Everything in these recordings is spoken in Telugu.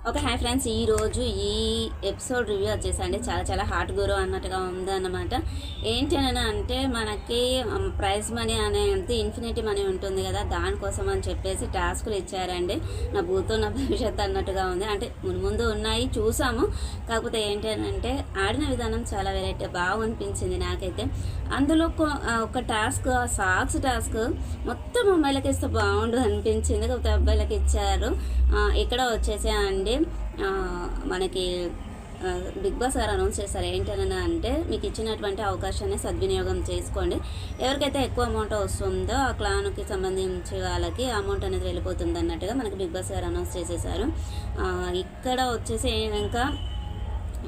ఓకే. హాయ్ ఫ్రెండ్స్, ఈరోజు ఈ ఎపిసోడ్ రివ్యూ వచ్చేసండి చాలా చాలా హార్ట్ గురు అన్నట్టుగా ఉందన్నమాట. ఏంటి అని అంటే మనకి ప్రైజ్ మనీ అనేది ఇన్ఫినిటీ మనీ ఉంటుంది కదా, దానికోసం అని చెప్పేసి టాస్కులు ఇచ్చారండి. నా భూతో నా భవిష్యత్తు అన్నట్టుగా ఉంది. అంటే ముందు ఉన్నాయి చూసాము, కాకపోతే ఏంటి అని అంటే ఆడిన విధానం చాలా వెరైటీ బాగా అనిపించింది నాకైతే. అందులో ఒక టాస్క్, సాక్స్ టాస్క్ మొత్తం అమ్మాయిలకి ఇస్తే బాగుండు అనిపించింది, కాకపోతే అబ్బాయిలకి ఇచ్చారు. ఇక్కడ వచ్చేసి అండి మనకి బిగ్ బాస్ గారు అనౌన్స్ చేస్తారు ఏంటని అంటే, మీకు ఇచ్చినటువంటి అవకాశాన్ని సద్వినియోగం చేసుకోండి. ఎవరికైతే ఎక్కువ అమౌంట్ వస్తుందో ఆ క్లాన్కి సంబంధించి వాళ్ళకి అమౌంట్ అనేది వెళ్ళిపోతుంది అన్నట్టుగా మనకి బిగ్ బాస్ గారు అనౌన్స్ చేసేసారు. ఇక్కడ వచ్చేసి ఇంకా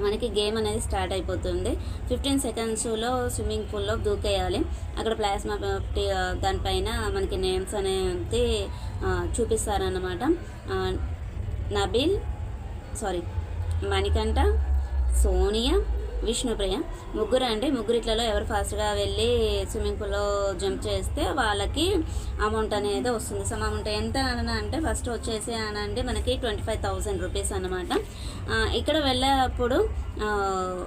మనకి గేమ్ అనేది స్టార్ట్ అయిపోతుంది. 15 సెకండ్స్లో స్విమ్మింగ్ పూల్లో దూకేయాలి. అక్కడ ప్లాస్మా దానిపైన మనకి నేమ్స్ అనేది చూపిస్తారన్నమాట. నబీల్, మణికంఠ, సోనియా, విష్ణుప్రియ ముగ్గురు అండి. ముగ్గురిట్లలో ఎవరు ఫాస్ట్గా వెళ్ళి స్విమ్మింగ్ పూల్లో జంప్ చేస్తే వాళ్ళకి అమౌంట్ అనేది వస్తుంది. సమ్ అమౌంట్ ఎంత అంటే ఫస్ట్ వచ్చేసి అనండి మనకి 25,000 రూపీస్ అన్నమాట. ఇక్కడ వెళ్ళేటప్పుడు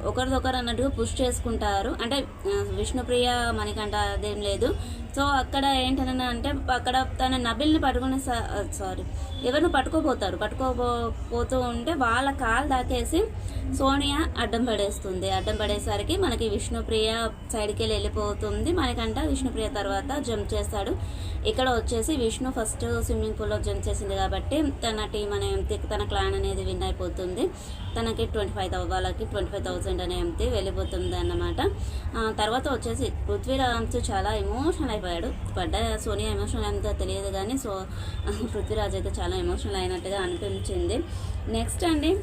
ఒకరిదొకరు అన్నట్టుగా పుష్ చేసుకుంటారు. అంటే విష్ణుప్రియ మణికంఠ అదేం లేదు. సో అక్కడ ఏంటన్నా అంటే అక్కడ తన నబిల్ని పట్టుకుని ఎవరిని పట్టుకోపోతూ ఉంటే వాళ్ళ కాలు దాకేసి సోనియా అడ్డం పడేస్తుంది. అడ్డం పడేసరికి మనకి విష్ణుప్రియ సైడ్కి వెళ్ళిపోతుంది. మనకంట విష్ణుప్రియ తర్వాత జంప్ చేస్తాడు. ఇక్కడ వచ్చేసి విష్ణు ఫస్ట్ స్విమ్మింగ్ పూల్లో జంప్ చేసింది కాబట్టి తన టీం అనేది, తన క్లాన్ అనేది విన్ అయిపోతుంది. తనకి 25,000 అనేది వెళ్ళిపోతుంది అన్నమాట. తర్వాత వచ్చేసి పృథ్వీరాజ్ చాలా ఎమోషనల్ అయిపోయాడు. సోనియా ఎమోషనల్ అంతా తెలియదు కానీ పృథ్వీరాజ్ అయితే చాలా ఎమోషనల్ అయినట్టుగా అనిపించింది. నెక్స్ట్ అండి,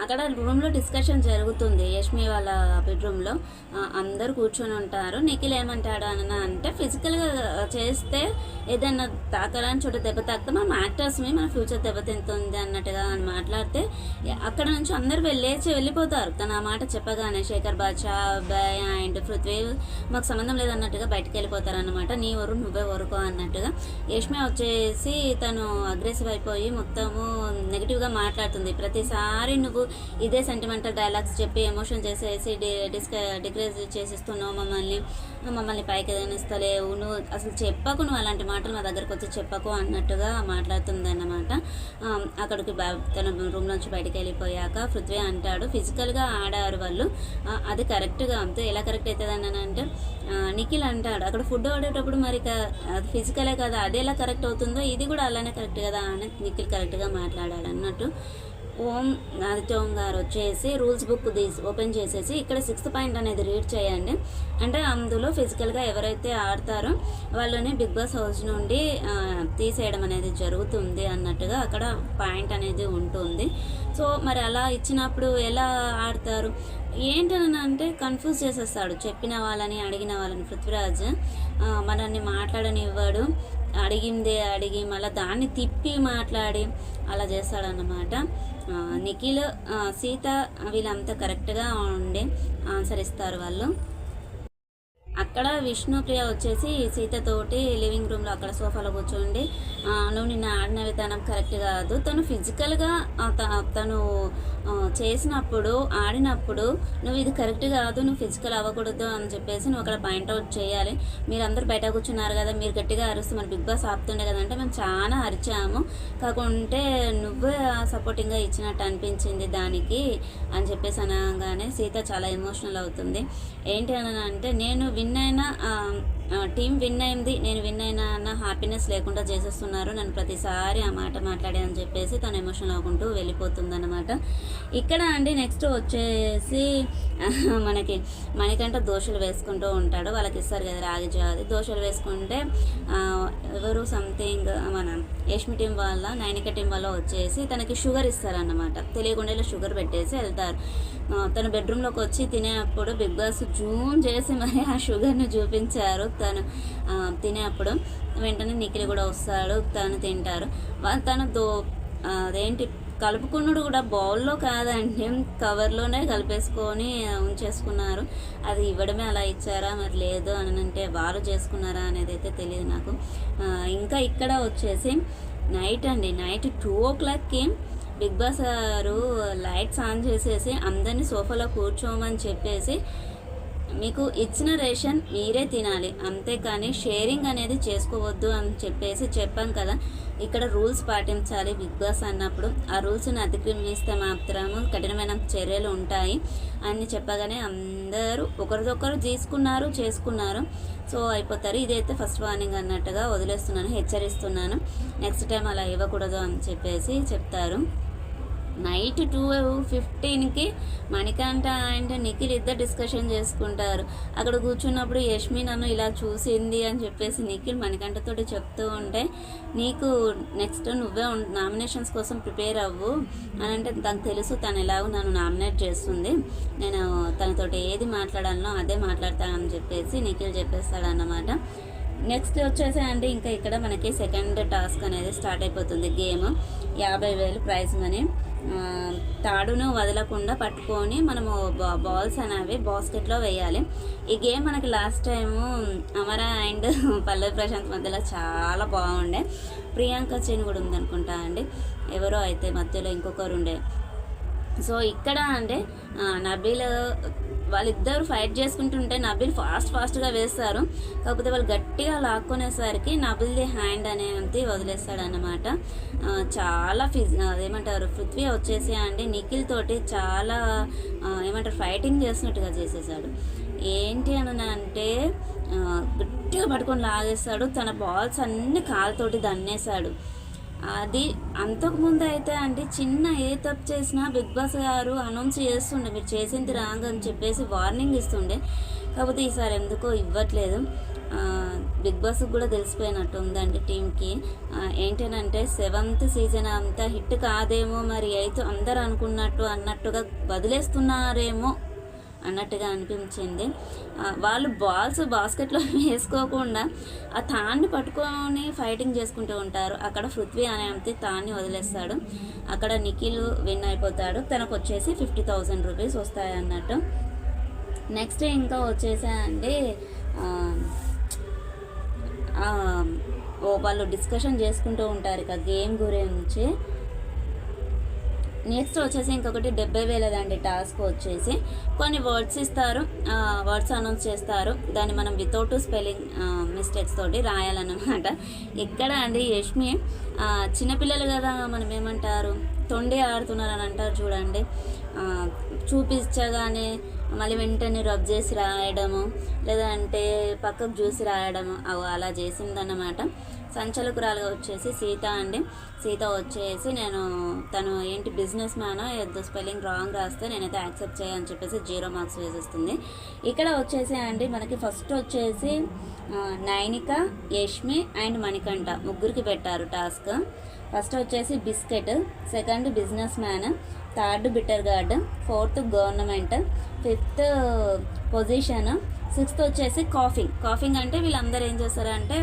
అక్కడ రూమ్లో డిస్కషన్ జరుగుతుంది. యష్మి వాళ్ళ బెడ్రూమ్లో అందరూ కూర్చొని ఉంటారు. నిఖిల్ ఏమంటాడు అని అంటే, ఫిజికల్గా చేస్తే ఏదైనా తాకడానికి చోట దెబ్బ తాకితే మనం యాక్టర్స్ని మన ఫ్యూచర్ దెబ్బతింటుంది అన్నట్టుగా అని మాట్లాడితే అక్కడ నుంచి అందరూ వెళ్ళిపోతారు. తను ఆ మాట చెప్పగానే శేఖర్ బాద్షా, అబ్బాయి అండ్ పృథ్వీ మాకు సంబంధం లేదన్నట్టుగా బయటకు వెళ్ళిపోతారు అన్నమాట. నీ ఊరు నువ్వే ఊరుకో అన్నట్టుగా. యష్మి వచ్చేసి తను అగ్రెసివ్ అయిపోయి మొత్తము నెగిటివ్గా మాట్లాడుతుంది. ప్రతిసారి నువ్వు ఇదే సెంటిమెంటల్ డైలాగ్స్ చెప్పి ఎమోషన్ చేసేసి డిక్రేజ్ చేసిస్తున్నావు మమ్మల్ని పైకి ఎదనిస్తలేవు, నువ్వు అసలు చెప్పకు, నువ్వు అలాంటి మాటలు మా దగ్గరకు వచ్చి చెప్పకు అన్నట్టుగా మాట్లాడుతుంది అన్నమాట. అక్కడికి తన రూమ్ నుంచి బయటకు వెళ్ళిపోయాక పృథ్వీ అంటాడు, ఫిజికల్గా ఆడారు వాళ్ళు, అది కరెక్ట్గా అంతే. ఎలా కరెక్ట్ అవుతుంది అంటే నిఖిల్ అంటాడు, అక్కడ ఫుడ్ ఆడేటప్పుడు మరి అది ఫిజికలే కదా, అది ఎలా కరెక్ట్ అవుతుందో ఇది కూడా అలానే కరెక్ట్ కదా అని నిఖిల్ కరెక్ట్గా మాట్లాడాడు అన్నట్టు. ఓం గారు వచ్చేసి రూల్స్ బుక్ ఓపెన్ చేసేసి ఇక్కడ 6th పాయింట్ అనేది రీడ్ చేయండి. అంటే అందులో ఫిజికల్గా ఎవరైతే ఆడతారో వాళ్ళని బిగ్ బాస్ హౌస్ నుండి తీసేయడం అనేది జరుగుతుంది అన్నట్టుగా అక్కడ పాయింట్ అనేది ఉంటుంది. సో మరి అలా ఇచ్చినప్పుడు ఎలా ఆడతారు ఏంటని అంటే కన్ఫ్యూజ్ చేసేస్తాడు. చెప్పిన వాళ్ళని అడిగిన వాళ్ళని పృథ్వీరాజ్ మనల్ని మాట్లాడనివ్వడు. అడిగి మళ్ళీ దాన్ని తిప్పి మాట్లాడి అలా చేస్తాడన్నమాట. నిఖిల్, సీత వీళ్ళంతా కరెక్ట్గా ఉండి ఆన్సర్ ఇస్తారు వాళ్ళు. అక్కడ విష్ణుప్రియ వచ్చేసి సీతతోటి లివింగ్ రూమ్లో అక్కడ సోఫాలో కూర్చోండి, నువ్వు నిన్న ఆడిన విధానం కరెక్ట్ కాదు, తను ఫిజికల్గా తను చేసినప్పుడు ఆడినప్పుడు నువ్వు ఇది కరెక్ట్ కాదు, నువ్వు ఫిజికల్ అవ్వకూడదు అని చెప్పేసి నువ్వు అక్కడ పాయింట్అవుట్ చేయాలి. మీరందరూ బయట కూర్చున్నారు కదా, మీరు గట్టిగా అరుస్తూ మన బిగ్ బాస్ ఆపుతుండే కదంటే మేము చాలా అరిచాము, కాకుంటే నువ్వే సపోర్టింగ్గా ఇచ్చినట్టు అనిపించింది దానికి అని చెప్పేసి అనగానే సీత చాలా ఎమోషనల్ అవుతుంది. ఏంటి అని అంటే, నేను విన్ అయినా టీం విన్ అయింది, నేను విన్ అయినా అన్న హ్యాపీనెస్ లేకుండా చేసేస్తున్నారు నన్ను ప్రతిసారి ఆ మాట మాట్లాడే అని చెప్పేసి తను ఎమోషనల్ అవ్వకుంటూ వెళ్ళిపోతుంది అన్నమాట. ఇక్కడ అండి నెక్స్ట్ వచ్చేసి మనకంటే దోశలు వేసుకుంటూ ఉంటాడు. వాళ్ళకి ఇస్తారు కదా రాగి జాది, దోశలు వేసుకుంటే ఎవరు సంథింగ్ మన యష్మి టీం వాళ్ళ, నైనిక టీం వల్ల వచ్చేసి తనకి షుగర్ ఇస్తారన్నమాట. తెలియకుండా షుగర్ పెట్టేసి వెళ్తారు. తన బెడ్రూమ్లోకి వచ్చి తినేటప్పుడు బిగ్ బాస్ జూమ్ చేసి మరి ఆ షుగర్ని చూపించారు. తను తినేటప్పుడు వెంటనే నిఖిల్ కూడా వస్తాడు, తను తింటారు. తను అదేంటి కలుపుకున్నాడు కూడా బౌల్లో కాదండి, కవర్లోనే కలిపేసుకొని ఉంచేసుకున్నారు. అది ఇవ్వడమే అలా ఇచ్చారా మరి లేదు అని అంటే వాళ్ళు చేసుకున్నారా అనేది అయితే తెలియదు నాకు. ఇంకా ఇక్కడ వచ్చేసి నైట్ 2 o'clockకి బిగ్ బాస్ గారు లైట్స్ ఆన్ చేసేసి అందరినీ సోఫాలో కూర్చోమని చెప్పేసి మీకు ఇచ్చిన రేషన్ మీరే తినాలి, అంతేకాని షేరింగ్ అనేది చేసుకోవద్దు అని చెప్పేసి చెప్పాం కదా. ఇక్కడ రూల్స్ పాటించాలి బిగ్ బాస్ అన్నప్పుడు. ఆ రూల్స్ని అతిక్రమిస్తే మాత్రము కఠినమైన చర్యలు ఉంటాయి అని చెప్పగానే అందరూ ఒకరిదొకరు చేసుకున్నారు. సో అయిపోతారు. ఇదైతే ఫస్ట్ వార్నింగ్ అన్నట్టుగా వదిలేస్తున్నాను, హెచ్చరిస్తున్నాను. నెక్స్ట్ టైం అలా ఇవ్వకూడదు అని చెప్పేసి చెప్తారు. నైట్ 2:15కి మణికంఠ అండ్ నిఖిల్ ఇద్దరు డిస్కషన్ చేసుకుంటారు. అక్కడ కూర్చున్నప్పుడు యష్మి నన్ను ఇలా చూసింది అని చెప్పేసి నిఖిల్ మణికంఠతో చెప్తూ ఉంటే, నీకు నెక్స్ట్ నువ్వే నామినేషన్స్ కోసం ప్రిపేర్ అవ్వు అని అంటే, తనకు తెలుసు తను ఎలాగో నన్ను నామినేట్ చేస్తుంది, నేను తనతోటి ఏది మాట్లాడాలనో అదే మాట్లాడతానని చెప్పేసి నిఖిల్ చెప్పేస్తాడన్నమాట. నెక్స్ట్ వచ్చేసి అంటే ఇంకా ఇక్కడ మనకి సెకండ్ టాస్క్ అనేది స్టార్ట్ అయిపోతుంది. Game 50,000 prize money. తాడును వదలకుండా పట్టుకొని మనము బాల్స్ అనేవి బాస్కెట్లో వేయాలి. ఈ గేమ్ మనకి లాస్ట్ టైము అమర అండ్ పల్లవి ప్రశాంత్ మధ్యలో చాలా బాగుండే. ప్రియాంక చేన్ కూడా ఉందనుకుంటా అండి, ఎవరో అయితే మధ్యలో ఇంకొకరు ఉండే. సో ఇక్కడ అంటే నబీల్ వాళ్ళిద్దరు ఫైట్ చేసుకుంటుంటే నబీల్ ఫాస్ట్గా వేస్తారు. కాకపోతే వాళ్ళు గట్టిగా లాక్కునేసరికి నబీల్ది హ్యాండ్ అనేది వదిలేస్తాడన్నమాట. చాలా ఏమంటారు, పృథ్వీ వచ్చేసి అండి నిఖిల్ తోటి చాలా ఫైటింగ్ చేసినట్టుగా చేసేసాడు. ఏంటి అని అంటే గట్టిగా పట్టుకొని లాగేస్తాడు. తన బాల్స్ అన్ని కాలుతోటి దన్నేశాడు. అది అంతకుముందు అయితే అంటే చిన్న ఏ తప్పు చేసినా బిగ్ బాస్ గారు అనౌన్స్ చేస్తుండే, మీరు చేసింది రాంగ్ అని చెప్పేసి వార్నింగ్ ఇస్తుండే. కాకపోతే ఈసారి ఎందుకో ఇవ్వట్లేదు. బిగ్ బాస్కి కూడా తెలిసిపోయినట్టు ఉందండి టీంకి. ఏంటంటే 7th సీజన్ అంతా హిట్ కాదేమో, మరి 8th అందరు అన్నట్టుగా వదిలేస్తున్నారేమో అన్నట్టుగా అనిపించింది. వాళ్ళు బాల్స్ బాస్కెట్లో వేసుకోకుండా ఆ తాన్ని పట్టుకొని ఫైటింగ్ చేసుకుంటూ ఉంటారు. అక్కడ పృథ్వీ అనే తాన్ని వదిలేస్తాడు. అక్కడ నిఖిల్ విన్ అయిపోతాడు. తనకు వచ్చేసి 50,000 రూపీస్ వస్తాయి అన్నట్టు. నెక్స్ట్ ఇంకా వచ్చేసాయండి వాళ్ళు డిస్కషన్ చేసుకుంటూ ఉంటారు ఇక గేమ్ గురించి. నెక్స్ట్ వచ్చేసి ఇంకొకటి 70,000 టాస్క్ వచ్చేసి కొన్ని వర్డ్స్ ఇస్తారు, వర్డ్స్ అనౌన్స్ చేస్తారు. దాన్ని మనం వితౌట్ స్పెల్లింగ్ మిస్టేక్స్ తోటి రాయాలన్నమాట. ఇక్కడ అండి యష్మి చిన్నపిల్లలు కదా, మనం ఏమంటారు తొండి ఆడుతున్నారు అని అంటారు చూడండి. చూపించగానే మళ్ళీ వెంటనే రబ్ చేసి రాయడము, లేదంటే పక్కకు చూసి రాయడము అలా చేసిందన్నమాట. సంచలకురాలుగా వచ్చేసి సీత అండి. సీత వచ్చేసి తను ఏంటి బిజినెస్ మ్యాన్, ఏదో స్పెల్లింగ్ రాంగ్ రాస్తే నేనైతే యాక్సెప్ట్ చేయని చెప్పేసి 0 మార్క్స్ వేసేస్తుంది. ఇక్కడ వచ్చేసి అండి మనకి ఫస్ట్ వచ్చేసి నైనిక, యష్మి అండ్ మణికంఠ ముగ్గురికి పెట్టారు టాస్క్. ఫస్ట్ వచ్చేసి biscuit, second business man, third bitter gourd, 4th government, 5th position, 6th వచ్చేసి కాఫింగ్ అంటే వీళ్ళందరూ ఏం చేస్తారంటే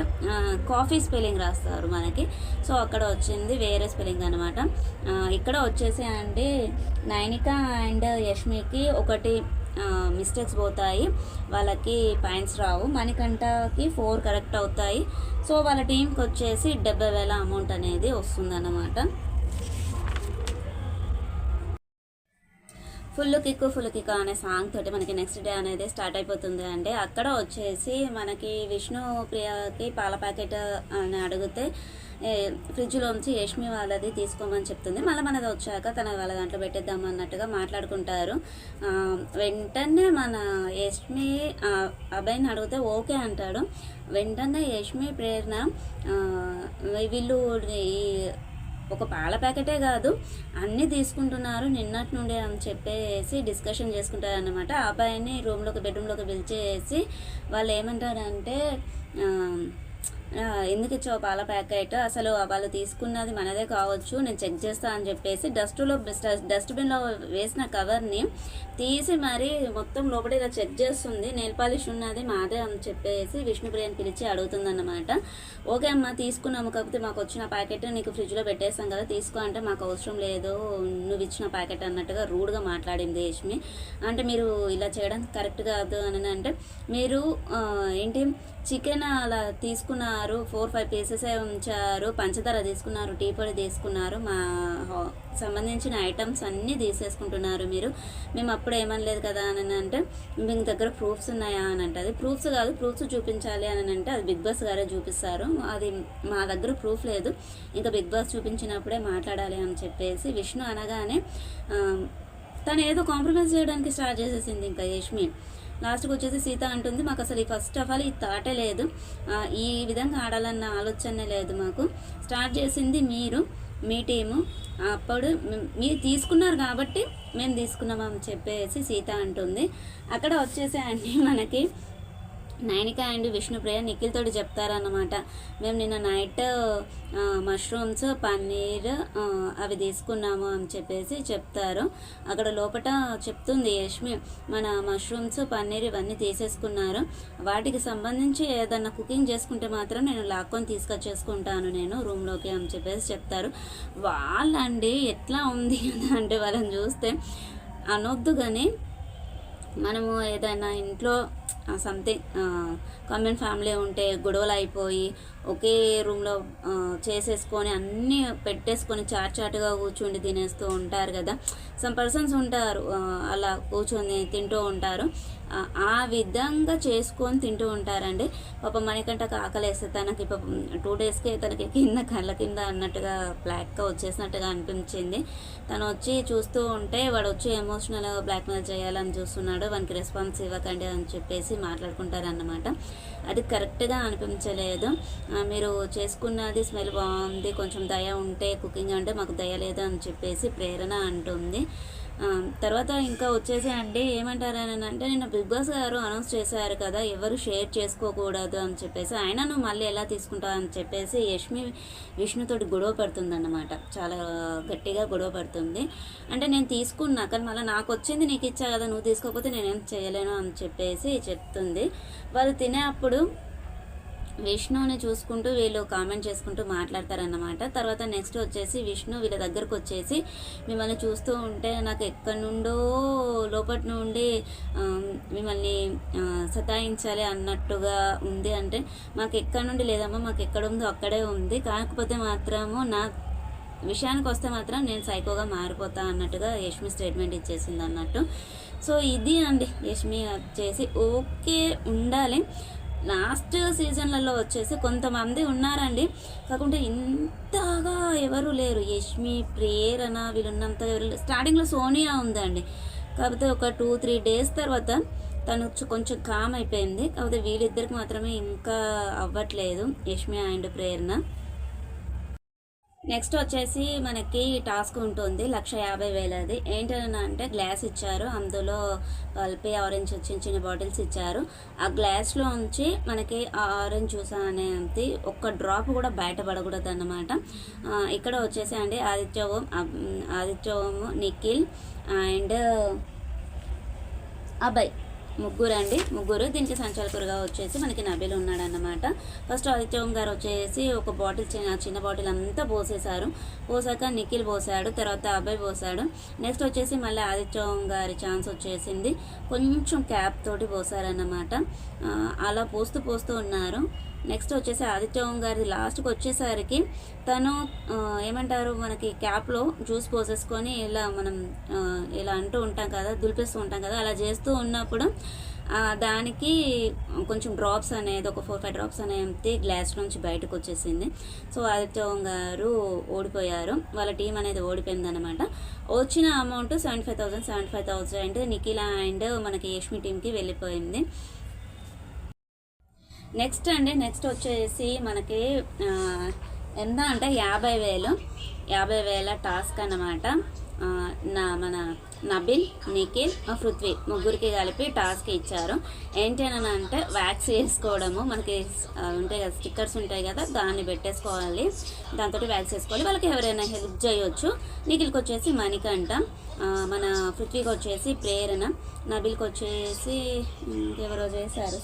కాఫీ స్పెల్లింగ్ రాస్తారు మనకి. సో అక్కడ వచ్చింది వేరే స్పెల్లింగ్ అనమాట. ఇక్కడ వచ్చేసి అండి నైనిక అండ్ యష్మికి ఒకటి మిస్టేక్స్ పోతాయి, వాళ్ళకి పాయింట్స్ రావు. మణికంఠకి 4 కరెక్ట్ అవుతాయి. సో వాళ్ళ టీంకి వచ్చేసి 70,000 అమౌంట్ అనేది వస్తుందన్నమాట. ఫుల్ కిక్ అనే సాంగ్ తోటి మనకి నెక్స్ట్ డే అనేది స్టార్ట్ అయిపోతుంది. అంటే అక్కడ వచ్చేసి మనకి విష్ణు ప్రియకి పాల ప్యాకెట్ అని అడిగితే ఫ్రిడ్జ్లోంచి యష్మి వాళ్ళది తీసుకోమని చెప్తుంది. మళ్ళీ మనది వచ్చాక తన వాళ్ళ దాంట్లో పెట్టేద్దాం అన్నట్టుగా మాట్లాడుకుంటారు. వెంటనే మన యష్మి అబ్బాయిని అడిగితే ఓకే అంటాడు. వెంటనే యష్మి ప్రేరణ వీళ్ళు ఒక పాల ప్యాకెటే కాదు అన్నీ తీసుకుంటున్నారు నిన్నటి నుండి అని చెప్పేసి డిస్కషన్ చేసుకుంటారు అన్నమాట. ఆ అబ్బాయిని బెడ్రూమ్లోకి పిలిచేసి వాళ్ళు ఏమంటారంటే ఎందుకు ఇచ్చావు పాల ప్యాకెట్, అసలు వాళ్ళు తీసుకున్నది మనదే కావచ్చు, నేను చెక్ చేస్తా అని చెప్పేసి డస్ట్బిన్లో వేసిన కవర్ని తీసి మరి మొత్తం లోపల ఇలా చెక్ చేస్తుంది. నెయిల్ పాలిష్ ఉన్నది మాదే అని చెప్పేసి విష్ణుప్రియని పిలిచి అడుగుతుందన్నమాట. ఓకే అమ్మ తీసుకున్నాము, కాకపోతే మాకు వచ్చిన ప్యాకెట్ నీకు ఫ్రిడ్జ్లో పెట్టేస్తాం కదా తీసుకో అంటే మాకు అవసరం లేదు నువ్వు ఇచ్చిన ప్యాకెట్ అన్నట్టుగా రూడ్గా మాట్లాడింది యష్మి. అంటే మీరు ఇలా చేయడం కరెక్ట్ కాదు అని అంటే మీరు ఏంటి చికెన్ అలా తీసుకున్నారు 4-5 పీసెసే ఉంచారు, పంచదార తీసుకున్నారు, టీ పొడి తీసుకున్నారు, సంబంధించిన ఐటమ్స్ అన్నీ తీసేసుకుంటున్నారు మీరు. మేము అప్పుడు ఏమనలేదు కదా అని అంటే, మీ దగ్గర ప్రూఫ్స్ ఉన్నాయా అని అంటే, అది ప్రూఫ్స్ కాదు, ప్రూఫ్స్ చూపించాలి అని అంటే అది బిగ్ బాస్ గారే చూపిస్తారు. అది మా దగ్గర ప్రూఫ్ లేదు, ఇంకా బిగ్ బాస్ చూపించినప్పుడే మాట్లాడాలి అని చెప్పేసి విష్ణు అనగానే తను ఏదో కాంప్రమైజ్ చేయడానికి స్టార్ట్ చేసేసింది. ఇంకా యష్మి లాస్ట్కి వచ్చేసి సీత అంటుంది, మాకు అసలు ఈ ఫస్ట్ ఆఫ్ ఆల్ ఈ థాటే లేదు, ఈ విధంగా ఆడాలన్న ఆలోచనే లేదు మాకు, స్టార్ట్ చేసింది మీరు, మీ టీము, అప్పుడు మీరు తీసుకున్నారు కాబట్టి మేము తీసుకున్నామని చెప్పేసి సీత అంటుంది. అక్కడ వచ్చేసి అండి మనకి నైనిక అండ్ విష్ణుప్రియ నిఖిల్ తోటి చెప్తారన్నమాట, మేము నిన్న నైట్ మష్రూమ్స్ పన్నీర్ అవి తీసుకున్నాము అని చెప్పేసి చెప్తారు. అక్కడ లోపల చెప్తుంది యష్మి, మన మష్రూమ్స్ పన్నీర్ ఇవన్నీ తీసేసుకున్నారు, వాటికి సంబంధించి ఏదన్నా కుకింగ్ చేసుకుంటే మాత్రం నేను లాక్కొని తీసుకొచ్చేసుకుంటాను నేను రూమ్లోకి అని చెప్పేసి చెప్తారు. వాళ్ళండి ఎట్లా ఉంది అంటే వాళ్ళని చూస్తే అనొద్దు, కానీ మనము ఏదైనా ఇంట్లో సంథింగ్ కామన్ ఫ్యామిలీ ఉంటే గొడవలు అయిపోయి ఒకే రూమ్లో చేసేసుకొని అన్నీ పెట్టేసుకొని చాటుగా కూర్చుండి తినేస్తూ ఉంటారు కదా, సమ్ పర్సన్స్ ఉంటారు అలా కూర్చొని తింటూ ఉంటారు, ఆ విధంగా చేసుకొని తింటూ ఉంటారండి. పాపం మణికంఠకు ఆకలేస్తే తనకి పాపం 2 డేస్కే తనకి కళ్ళ కింద అన్నట్టుగా బ్లాక్గా వచ్చేసినట్టుగా అనిపించింది. తను వచ్చి చూస్తూ ఉంటే వాడు వచ్చి ఎమోషనల్ బ్లాక్మెయిల్ చేయాలని చూస్తున్నాడు, వానికి రెస్పాన్స్ ఇవ్వకండి అని చెప్పేసి మాట్లాడుకుంటారన్నమాట. అది కరెక్ట్గా అనిపించలేదు. మీరు చేసుకున్నది స్మెల్ బాగుంది, కొంచెం దయ ఉంటే కుకింగ్ అంటే మాకు దయ లేదు అని చెప్పేసి ప్రేరణ అంటుంది. తర్వాత ఇంకా వచ్చేసి అండి ఏమంటారని అంటే, నిన్న బిగ్ బాస్ గారు అనౌన్స్ చేశారు కదా ఎవరు షేర్ చేసుకోకూడదు అని చెప్పేసి, అయినా నువ్వు మళ్ళీ ఎలా తీసుకుంటావు అని చెప్పేసి యష్మి విష్ణుతోటి గొడవ పడుతుందన్నమాట, చాలా గట్టిగా గొడవ పడుతుంది. అంటే నేను తీసుకున్నా కానీ మళ్ళీ నాకు వచ్చింది నీకు ఇచ్చా కదా, నువ్వు తీసుకోకపోతే నేనేం చేయలేను అని చెప్పేసి చెప్తుంది. వాళ్ళు తినే అప్పుడు విష్ణుని చూసుకుంటూ వీళ్ళు కామెంట్ చేసుకుంటూ మాట్లాడతారన్నమాట. తర్వాత నెక్స్ట్ వచ్చేసి విష్ణు వీళ్ళ దగ్గరకు వచ్చేసి, మిమ్మల్ని చూస్తూ ఉంటే నాకు ఎక్కడి నుండో లోపటి నుండి మిమ్మల్ని సతాయించాలి అన్నట్టుగా ఉంది అంటే, మాకు ఎక్కడి నుండి లేదమ్మా, మాకు ఎక్కడ ఉందో అక్కడే ఉంది, కాకపోతే మాత్రము నా విషయానికి వస్తే మాత్రం నేను సైకోగా మారిపోతా అన్నట్టుగా యష్మి స్టేట్మెంట్ ఇచ్చేసింది అన్నట్టు. సో ఇది అండి యష్మి వచ్చేసి ఓకే ఉండాలి. లాస్ట్ సీజన్లలో వచ్చేసి కొంతమంది ఉన్నారండి, కాకుంటే ఇంతగా ఎవరు లేరు. యష్మి ప్రేరణ వీళ్ళున్నంత ఎవరు. స్టార్టింగ్లో సోనియా ఉందండి, కాకపోతే ఒక 2-3 డేస్ తర్వాత తను కొంచెం కామ్ అయిపోయింది, కాకపోతే వీళ్ళిద్దరికి మాత్రమే ఇంకా అవ్వట్లేదు, యష్మి అండ్ ప్రేరణ. నెక్స్ట్ వచ్చేసి మనకి టాస్క్ ఉంటుంది 1,50,000. ఏంటని అంటే గ్లాస్ ఇచ్చారు, అందులో పల్పి ఆరెంజ్ చిన్న బాటిల్స్ ఇచ్చారు. ఆ గ్లాస్లో ఉంచి మనకి ఆరెంజ్ జ్యూస్ అనేది ఒక్క డ్రాప్ కూడా బయటపడకూడదు అన్నమాట. ఇక్కడ వచ్చేసి అండి ఆదిత్య ఓం నిఖిల్ అండ్ అబ్బాయి ముగ్గురు దీనికి సంచాలకులుగా వచ్చేసి మనకి నబీల్ ఉన్నాడన్నమాట. ఫస్ట్ ఆదిత్య ఓం గారు వచ్చేసి ఒక బాటిల్ చిన్న బాటిల్ అంతా పోసాక నిఖిల్ పోసాడు, తర్వాత అబ్బాయి పోసాడు. నెక్స్ట్ వచ్చేసి మళ్ళీ ఆదిత్య ఓం గారి ఛాన్స్ వచ్చేసింది, కొంచెం క్యాప్ తోటి పోసారన్నమాట. అలా పోస్తూ ఉన్నారు. నెక్స్ట్ వచ్చేసి ఆదిత్య ఓం గారిది లాస్ట్కి వచ్చేసరికి తను ఏమంటారు, మనకి క్యాప్లో జ్యూస్ పోసేసుకొని ఇలా మనం ఇలా అంటూ ఉంటాం కదా, దులిపేస్తూ ఉంటాం కదా, అలా చేస్తూ ఉన్నప్పుడు దానికి కొంచెం డ్రాప్స్ అనేది ఒక 4-5 డ్రాప్స్ అనేది గ్లాస్ నుంచి బయటకు వచ్చేసింది. సో ఆదిత్య ఓం గారు ఓడిపోయారు, వాళ్ళ టీం అనేది ఓడిపోయింది అనమాట. వచ్చిన అమౌంట్ 75,000 నిఖిల అండ్ మనకి యష్మి టీంకి వెళ్ళిపోయింది. నెక్స్ట్ వచ్చేసి మనకి ఎంత అంటే 50,000 టాస్క్ అన్నమాట. మన నబిల్, నిఖిల్, పృథ్వీ ముగ్గురికి కలిపి టాస్క్ ఇచ్చారు. ఏంటని అంటే వ్యాక్స్ వేసుకోవడము, మనకి ఉంటాయి కదా స్టిక్కర్స్ ఉంటాయి కదా, దాన్ని పెట్టేసుకోవాలి, దాంతో వ్యాక్స్ వేసుకోవాలి. వాళ్ళకి ఎవరైనా హెల్ప్ చేయొచ్చు. నిఖిల్కి వచ్చేసి మణికంఠ, మన పృథ్వీకి వచ్చేసి ప్రేరణ, నబిల్కి వచ్చేసి ఎవరో చేశారు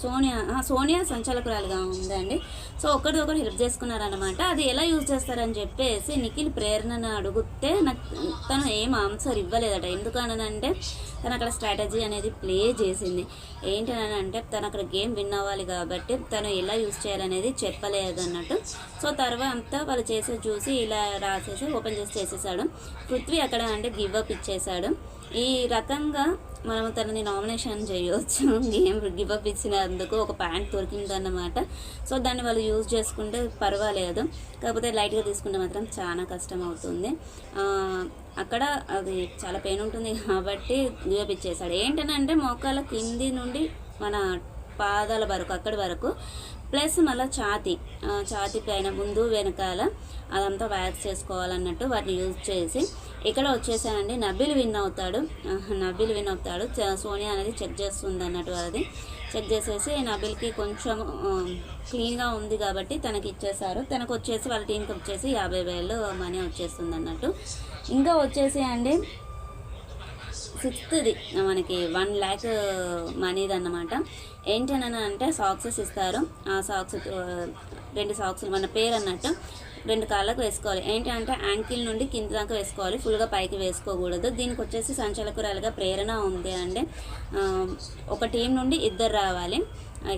సోనియా సంచాలకురాలుగా ఉందండి. సో ఒకరిదొకరు హెల్ప్ చేసుకున్నారనమాట. అది ఎలా యూజ్ చేస్తారని చెప్పేసి నిఖిల్ ప్రేరణను అడిగితే తను ఏం ఆన్సర్ ఇవ్వలేదట. ఎందుకనంటే తను అక్కడ స్ట్రాటజీ అనేది ప్లే చేసింది. ఏంటనంటే తను అక్కడ గేమ్ విన్ అవ్వాలి కాబట్టి తను ఎలా యూజ్ చేయాలనేది చెప్పలేదు అన్నట్టు. సో తర్వాత వాళ్ళు చేసేది చూసి ఇలా రాసేసి ఓపెన్ చేసి చేసేసాడు. పృథ్వీ అక్కడ అంటే గివ్ అప్ ఇచ్చేసాడు. ఈ రకంగా మనం తనని నామినేషన్ చేయవచ్చు. గేమ్ గివ్ అప్ ఇచ్చినందుకు ఒక ప్యాంట్ దొరికిందన్నమాట. సో దాన్ని వాళ్ళు యూజ్ చేసుకుంటే పర్వాలేదు, కాకపోతే లైట్గా తీసుకుంటే మాత్రం చాలా కష్టం అవుతుంది. అక్కడ అది చాలా పెయిన్ ఉంటుంది కాబట్టి గివ్ అప్ ఇచ్చేసాడు. ఏంటనంటే మోకాల కింది నుండి మన పాదాల వరకు అక్కడి వరకు ప్లస్ మళ్ళీ ఛాతీ పైన ముందు వెనకాల అదంతా వ్యాక్స్ చేసుకోవాలన్నట్టు వాటిని యూజ్ చేసి ఇక్కడ వచ్చేసానండి. నబీల్ విన్ అవుతాడు. సోనియా అనేది చెక్ చేస్తుంది అన్నట్టు. అది చెక్ చేసేసి నబీల్కి కొంచెం క్లీన్గా ఉంది కాబట్టి తనకి ఇచ్చేసారు. తనకు వచ్చేసి వాళ్ళ టీంకి వచ్చేసి 50,000 మనీ వచ్చేస్తుంది అన్నట్టు. ఇంకా వచ్చేసి అండి 6th మనకి 1 lakh మనీది అన్నమాట. ఏంటని అంటే సాక్సెస్ ఇస్తారు. ఆ సాక్స్ 2 సాక్స్లు మన పేరు అన్నట్టు 2 కాళ్ళకు వేసుకోవాలి. ఏంటంటే యాంకిల్ నుండి కింద దాకా వేసుకోవాలి, ఫుల్గా పైకి వేసుకోకూడదు. దీనికి వచ్చేసి సంచలకురాలుగా ప్రేరణ ఉంది. అంటే ఒక టీం నుండి 2 రావాలి.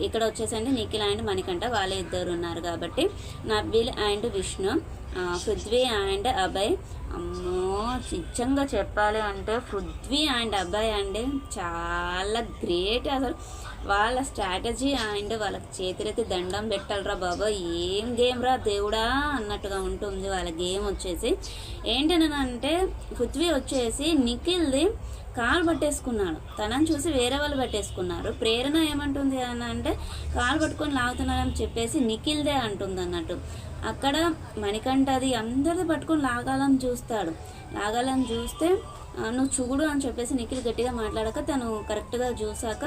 ఇక్కడ వచ్చేసండి నిఖిల్ అండ్ మణికంఠ వాళ్ళే 2 ఉన్నారు కాబట్టి నబీల్ అండ్ విష్ణు, పృథ్వీ అండ్ అభయ్. అమ్మో నిజంగా చెప్పాలి అంటే పృథ్వీ అండ్ అభయ్ అండి చాలా గ్రేట్. అసలు వాళ్ళ స్ట్రాటజీ అండ్ వాళ్ళకి చేతులైతే దండం పెట్టాలరా బాబా, ఏం గేమ్ రా దేవుడా అన్నట్టుగా ఉంటుంది వాళ్ళ గేమ్ వచ్చేసి. ఏంటనంటే పృథ్వీ వచ్చేసి నిఖిల్ది కాలు పట్టేసుకున్నాడు. తనని చూసి వేరే వాళ్ళు పట్టేసుకున్నారు. ప్రేరణ ఏమంటుంది అని అంటే కాలు పట్టుకొని లాగుతున్నారని చెప్పేసి నిఖిల్దే అంటుంది అన్నట్టు. అక్కడ మణికంఠది అందరిది పట్టుకొని లాగాలని చూస్తే నువ్వు చూడు అని చెప్పేసి నిఖిల్ గట్టిగా మాట్లాడాక తను కరెక్ట్గా చూసాక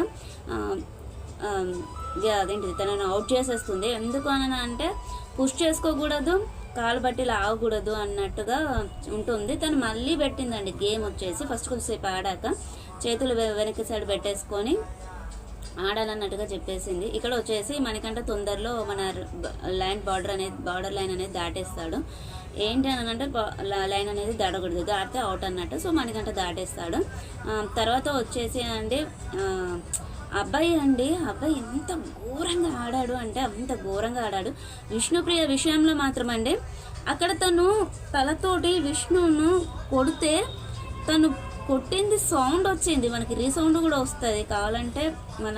అదేంటిది తనను అవుట్ చేసేస్తుంది. ఎందుకు అని అంటే పుష్ చేసుకోకూడదు, కాలు బట్టి లాగకూడదు అన్నట్టుగా ఉంటుంది. తను మళ్ళీ పెట్టిందండి గేమ్ వచ్చేసి. ఫస్ట్ కొంచెంసేపు ఆడాక చేతులు వెనక్కి సైడ్ పెట్టేసుకొని ఆడాలన్నట్టుగా చెప్పేసింది. ఇక్కడ వచ్చేసి మనకంటే తొందరలో మన బార్డర్ లైన్ అనేది దాటేస్తాడు. ఏంటి అని అంటే లైన్ అనేది దాటకూడదు, దాటితే అవుట్ అన్నట్టు. సో మనకంటే దాటేస్తాడు. తర్వాత వచ్చేసి అండి అబ్బాయి ఎంత ఘోరంగా ఆడాడు అంటే అంత ఘోరంగా ఆడాడు. విష్ణుప్రియ విషయంలో మాత్రం అండి అక్కడ తను తలతోటి విష్ణును కొడితే తను కొట్టింది సౌండ్ వచ్చింది, మనకి రీసౌండ్ కూడా వస్తుంది. కావాలంటే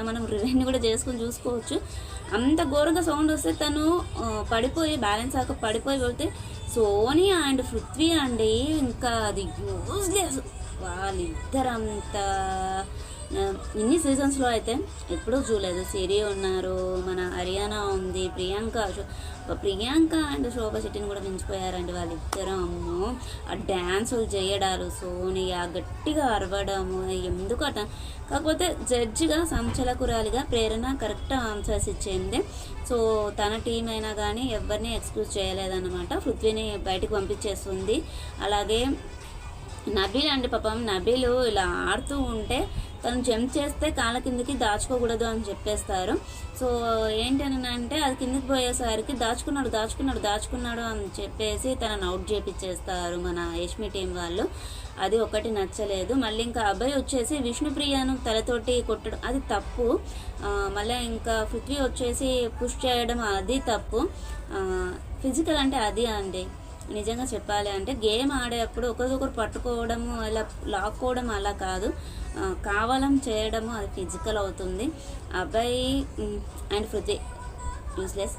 మనం రివెన్యూ కూడా చేసుకొని చూసుకోవచ్చు. అంత ఘోరంగా సౌండ్ వస్తే తను పడిపోయి బ్యాలెన్స్ ఆక పడిపోయి పోతే సోనియా అండ్ పృథ్వీ అండి ఇంకా అది యూజ్లెస్. వాళ్ళిద్దరంతా ఇన్ని సీజన్స్లో అయితే ఎప్పుడూ చూడలేదు. సిరి ఉన్నారు, మన హరియానా ఉంది, ప్రియాంక అండ్ శోభ శెట్టిని కూడా మించిపోయారండి వాళ్ళిద్దరూ. అమ్మో ఆ డ్యాన్సులు చేయడాలు, సోనియా గట్టిగా అరవడము ఎందుకు అట. కాకపోతే జడ్జిగా సంచలకురాలిగా ప్రేరణ కరెక్ట్ ఆన్సర్స్ ఇచ్చింది. సో తన టీం అయినా కానీ ఎవరిని ఎక్స్క్యూజ్ చేయలేదన్నమాట. పృథ్వీని బయటకు పంపించేస్తుంది. అలాగే నబీల్ అండి పాపం నబీలు ఇలా ఆడుతూ ఉంటే తను జంప్ చేస్తే కాళ్ళ కిందకి దాచుకోకూడదు అని చెప్పేస్తారు. సో ఏంటని అంటే అది కిందకి పోయేసరికి దాచుకున్నాడు అని చెప్పేసి తనను అవుట్ చేపించేస్తారు మన యష్మి టీం వాళ్ళు. అది ఒకటి నచ్చలేదు. మళ్ళీ ఇంకా అబ్బాయి వచ్చేసి విష్ణుప్రియను తలతోటి కొట్టడం అది తప్పు. మళ్ళీ ఇంకా పృథ్వీ వచ్చేసి పుష్ చేయడం అది తప్పు. ఫిజికల్ అంటే అది అండి. నిజంగా చెప్పాలి అంటే గేమ్ ఆడేటప్పుడు ఒకరికొకరు పట్టుకోవడము అలా లాక్కోవడం అలా కాదు, కావాలని చేయడము అది ఫిజికల్ అవుతుంది. అబ్బాయి అండ్ పృథ్వీ యూస్లెస్.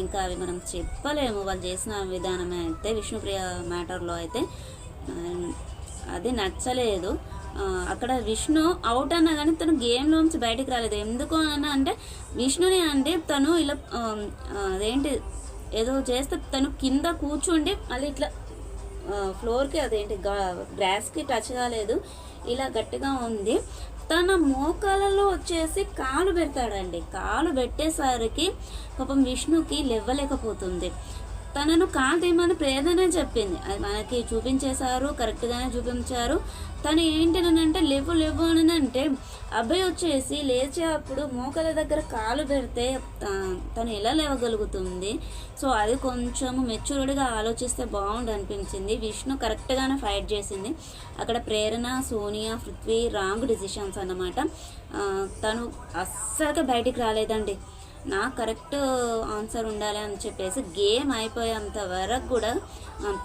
ఇంకా అవి మనం చెప్పలేము వాళ్ళు చేసిన విధానమే. అయితే విష్ణుప్రియ మ్యాటర్లో అయితే అది నచ్చలేదు. అక్కడ విష్ణు అవుట్ అన్నా కానీ తను గేమ్లోంచి బయటికి రాలేదు. ఎందుకు అన్నా అంటే విష్ణుని అంటే తను ఇలా అదేంటి ఏదో చేస్తే తను కింద కూర్చుండి మళ్ళీ ఇట్లా ఫ్లోర్కి అదేంటి గ్రాస్కి టచ్ కాలేదు, ఇలా గట్టిగా ఉంది. తన మోకాలలో వచ్చేసి కాలు పెడతాడండి. కాలు పెట్టేసరికి పాపం విష్ణుకి లేవలేకపోతుంది. తనను కాల్ తీయమని ప్రేరణనే చెప్పింది. అది మనకి చూపించేశారు, కరెక్ట్గానే చూపించారు. తను ఏంటి అని అంటే లేవు అని అంటే అబ్బాయి వచ్చేసి లేచే అప్పుడు మోకాల దగ్గర కాలు పెడితే తను ఎలా లేవగలుగుతుంది? సో అది కొంచెం మెచ్యూర్డ్గా ఆలోచిస్తే బాగుండు అనిపించింది. విష్ణు కరెక్ట్గానే ఫైట్ చేసింది. అక్కడ ప్రేరణ, సోనియా, పృథ్వీ రాంగ్ డిసిషన్స్ అన్నమాట. తను అస్సలుగా బయటికి రాలేదండి. నాకు కరెక్ట్ ఆన్సర్ ఉండాలి అని చెప్పేసి గేమ్ అయిపోయేంత వరకు కూడా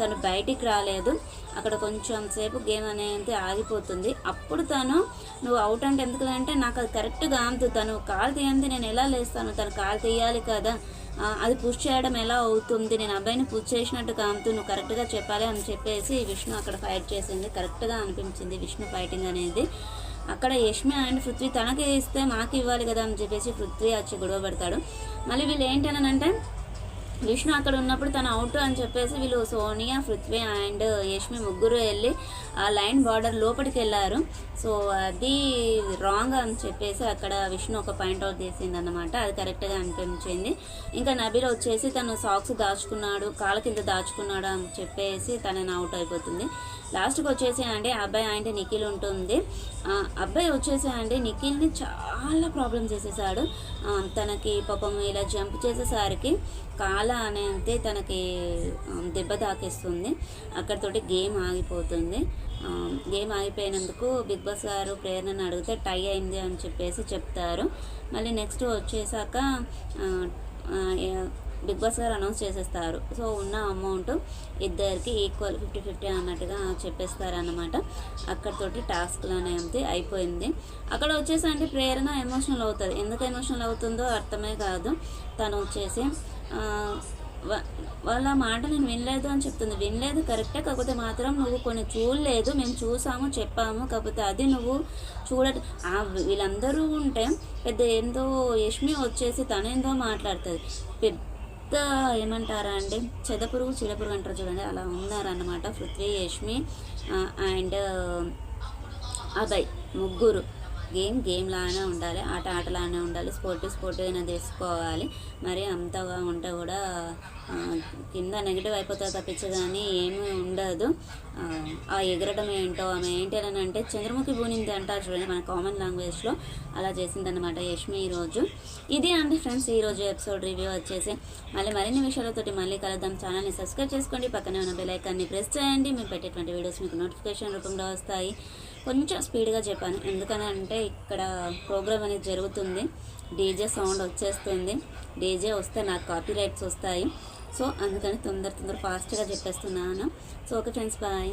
తను బయటికి రాలేదు. అక్కడ కొంచెం సేపు గేమ్ అనేది ఆగిపోతుంది. అప్పుడు తను నువ్వు అవుట్ అంటే ఎందుకంటే నాకు అది కరెక్ట్గా అంతు తను కాలు తీయంది నేను ఎలా లేస్తాను, తను కాలు తీయాలి కదా, అది పుష్ చేయడం ఎలా అవుతుంది, నేను అబ్బాయిని పుష్ చేసినట్టు కాంతు నువ్వు కరెక్ట్గా చెప్పాలి అని చెప్పేసి విష్ణు అక్కడ ఫైట్ చేసింది. కరెక్ట్గా అనిపించింది విష్ణు ఫైటింగ్ అనేది. అక్కడ యష్మి అండ్ పృథ్వీ తనకి ఇస్తే మాకు ఇవ్వాలి కదా అని చెప్పేసి పృథ్వీ వచ్చి గొడవ పెడతాడు. మళ్ళీ వీళ్ళు ఏంటనంటే విష్ణు అక్కడ ఉన్నప్పుడు తను అవుట్ అని చెప్పేసి వీళ్ళు సోనియా, పృథ్వీ అండ్ యష్మి ముగ్గురు వెళ్ళి ఆ లైన్ బార్డర్ లోపలికి వెళ్ళారు. సో అది రాంగ్ అని చెప్పేసి అక్కడ విష్ణు ఒక పాయింట్ అవుట్ చేసింది అన్నమాట. అది కరెక్ట్గా అనిపించింది. ఇంకా నబీల్ వచ్చేసి తను సాక్స్ దాచుకున్నాడు, కాళ్ళ కింద దాచుకున్నాడు అని చెప్పేసి తనని అవుట్ అయిపోతుంది. లాస్ట్కి వచ్చేసి అంటే అబ్బాయి అంటే నిఖిల్ ఉంటుంది. అబ్బాయి వచ్చేసి అంటే నిఖిల్ని చాలా ప్రాబ్లం చేసేసాడు. తనకి పాపం ఇలా జంప్ చేసేసరికి కాల అనేది తనకి దెబ్బ తాకేస్తుంది. అక్కడితోటి గేమ్ ఆగిపోతుంది. గేమ్ ఆగిపోయినందుకు బిగ్ బాస్ గారు ప్రేరణను అడిగితే టై అయింది అని చెప్పేసి చెప్తారు. మళ్ళీ నెక్స్ట్ వచ్చేసాక బిగ్ బాస్ గారు అనౌన్స్ చేసేస్తారు. సో ఉన్న అమౌంట్ ఇద్దరికి ఈక్వల్ 50-50 అన్నట్టుగా చెప్పేస్తారన్నమాట. అక్కడితోటి టాస్క్లు అనేది అయిపోయింది. అక్కడ వచ్చేసి అంటే ప్రేరణ ఎమోషనల్ అవుతుంది. ఎందుకు ఎమోషనల్ అవుతుందో అర్థమే కాదు. తను వచ్చేసి వాళ్ళ మాట నేను వినలేదు అని చెప్తుంది. వినలేదు కరెక్టే, కాకపోతే మాత్రం నువ్వు కొన్ని చూడలేదు, మేము చూసాము చెప్పాము, కాకపోతే అది నువ్వు వీళ్ళందరూ ఉంటే పెద్ద ఏందో యష్మి వచ్చేసి తనేందో మాట్లాడుతుంది. పెద్ద ఏమంటారా అండి, చెదపురుగు చిడపురుగు అంటారు చూడండి, అలా ఉన్నారన్నమాట. పృథ్వీ, యష్మి అండ్ అభయ్ ముగ్గురు. గేమ్ లానే ఉండాలి, ఆటలానే ఉండాలి, స్పోర్టివ్గా తీసుకోవాలి. మరి అంతగా ఉంటే కూడా కింద నెగిటివ్ అయిపోతుంది తప్పించి కానీ ఏమీ ఉండదు. ఆ ఎగరడం ఏంటో ఆమె ఏంటి అని అంటే చంద్రముఖి బూనింది అంటారు చూడండి మన కామన్ లాంగ్వేజ్లో, అలా చేసిందనమాట యష్మి ఈరోజు. ఇది అండి ఫ్రెండ్స్ ఈరోజు ఎపిసోడ్ రివ్యూ వచ్చేసి. మరిన్ని విషయాలతోటి మళ్ళీ కలుద్దాం. ఛానల్ని సబ్స్క్రైబ్ చేసుకోండి, పక్కనే ఉన్న బెల్ ఐకాన్ని ప్రెస్ చేయండి. మేము పెట్టేటువంటి వీడియోస్ మీకు నోటిఫికేషన్ రూపంలో వస్తాయి. కొంచెం స్పీడ్గా చెప్పాను ఎందుకని అంటే ఇక్కడ ప్రోగ్రామ్ అనేది జరుగుతుంది, డీజే సౌండ్ వచ్చేస్తుంది. డీజే వస్తే నాకు కాపీ రైట్స్ వస్తాయి. సో అందుకని తొందర ఫాస్ట్గా చెప్పేస్తున్నాను. So okay friends, bye.